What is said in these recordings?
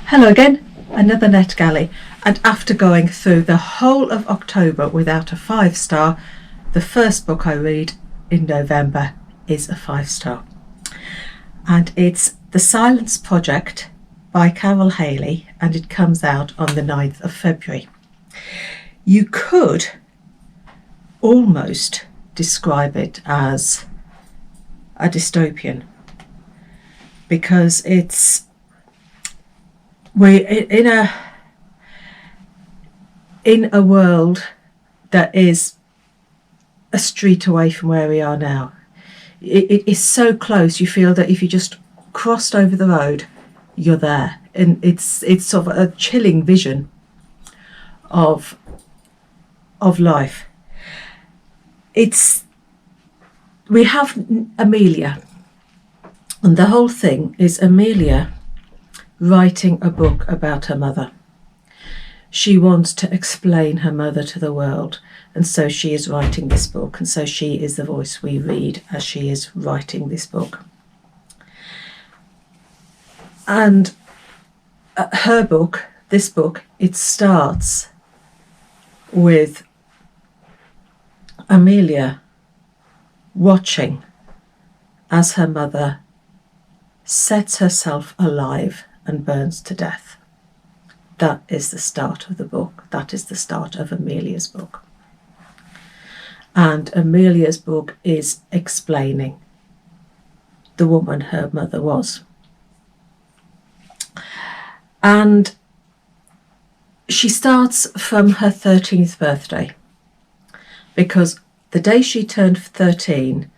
Hello again, another NetGalley, and after going through the whole of October without a 5-star, the first book I read in November is a 5-star. And it's The Silence Project by Carole Hailey, and it comes out on the 9th of February. You could almost describe it as a dystopian, because we're in a world that is a street away from where we are now. It is so close, you feel that if you just crossed over the road, you're there. And it's sort of a chilling vision of life. We have Amelia, and the whole thing is Amelia writing a book about her mother. She wants to explain her mother to the world, and so she is writing this book, and so she is the voice we read as she is writing this book. And her book, this book, it starts with Amelia watching as her mother sets herself alive and burns to death. That is the start of the book. That is the start of Amelia's book. And Amelia's book is explaining the woman her mother was. And she starts from her 13th birthday, because the day she turned 13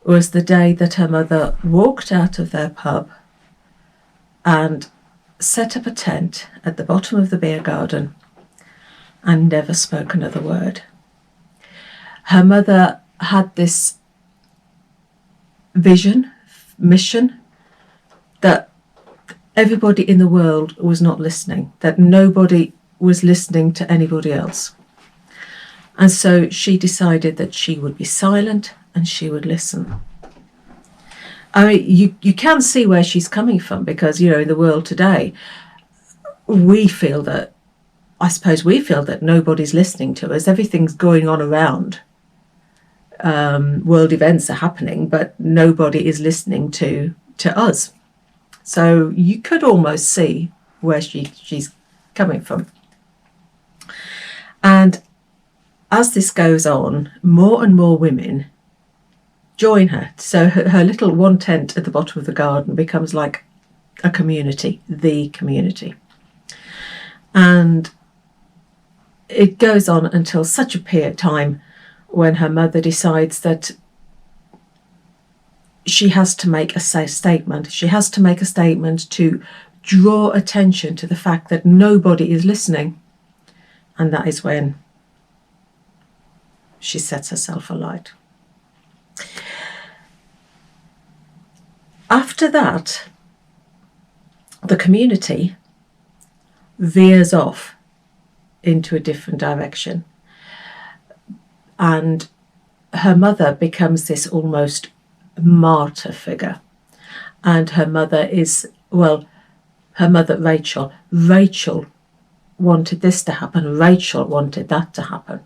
was the day that her mother walked out of their pub and set up a tent at the bottom of the beer garden and never spoke another word. Her mother had this mission, that everybody in the world was not listening, that nobody was listening to anybody else. And so she decided that she would be silent and she would listen. I mean, you can see where she's coming from, because, in the world today, we feel that nobody's listening to us. Everything's going on around. World events are happening, but nobody is listening to us. So you could almost see where she's coming from. And as this goes on, more and more women join her. So her little one tent at the bottom of the garden becomes like a community, the community. And it goes on until such a period of time when her mother decides that she has to make a statement. She has to make a statement to draw attention to the fact that nobody is listening. And that is when she sets herself alight. After that, the community veers off into a different direction, and her mother becomes this almost martyr figure. And her mother Rachel wanted this to happen, Rachel wanted that to happen.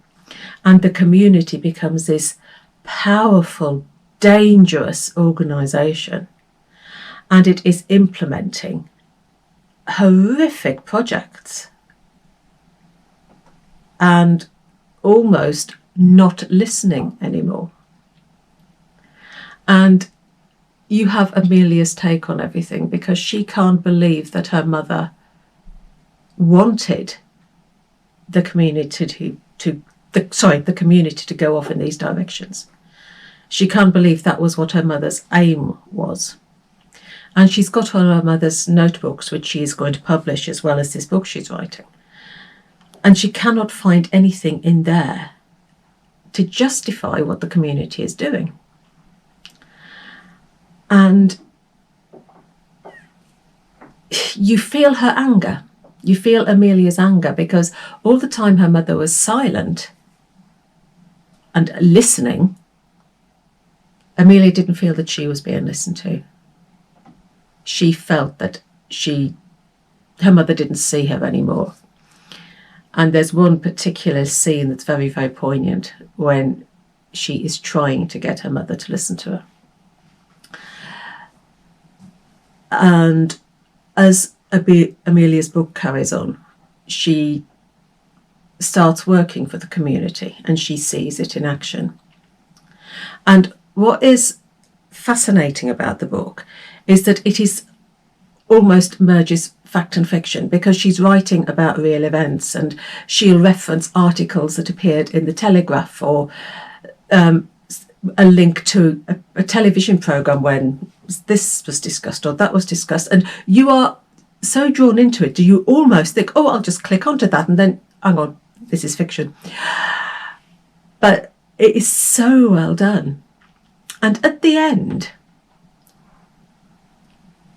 And the community becomes this powerful, dangerous organisation. And it is implementing horrific projects and almost not listening anymore. And you have Amelia's take on everything, because she can't believe that her mother wanted the community the community to go off in these directions. She can't believe that was what her mother's aim was. And she's got all her mother's notebooks, which she is going to publish, as well as this book she's writing. And she cannot find anything in there to justify what the community is doing. And you feel her anger. You feel Amelia's anger, because all the time her mother was silent and listening, Amelia didn't feel that she was being listened to. She felt that she her mother didn't see her anymore. And there's one particular scene that's very, very poignant when she is trying to get her mother to listen to her. And as Amelia's book carries on, she starts working for the community and she sees it in action. And what is fascinating about the book is that it is almost merges fact and fiction, because she's writing about real events and she'll reference articles that appeared in the Telegraph or a link to a television programme when this was discussed or that was discussed, and you are so drawn into it, do you almost think, oh, I'll just click onto that and then, hang on, this is fiction. But it is so well done. And at the end,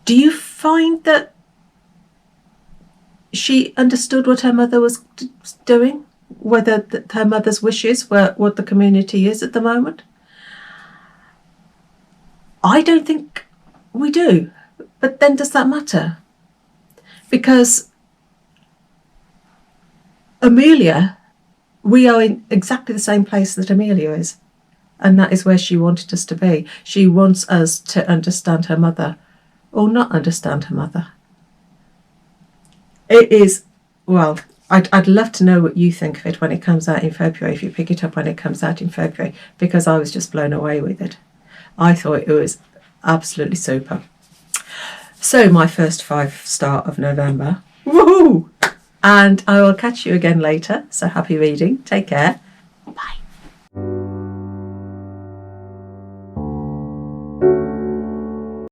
do you find that she understood what her mother was doing? Whether her mother's wishes were what the community is at the moment? I don't think we do. But then does that matter? Because Amelia, we are in exactly the same place that Amelia is. And that is where she wanted us to be. She wants us to understand her mother or not understand her mother. It is, well, I'd love to know what you think of it when it comes out in February, if you pick it up when it comes out in February, because I was just blown away with it. I thought it was absolutely super. So my first 5-star of November. Woohoo! And I will catch you again later. So happy reading. Take care.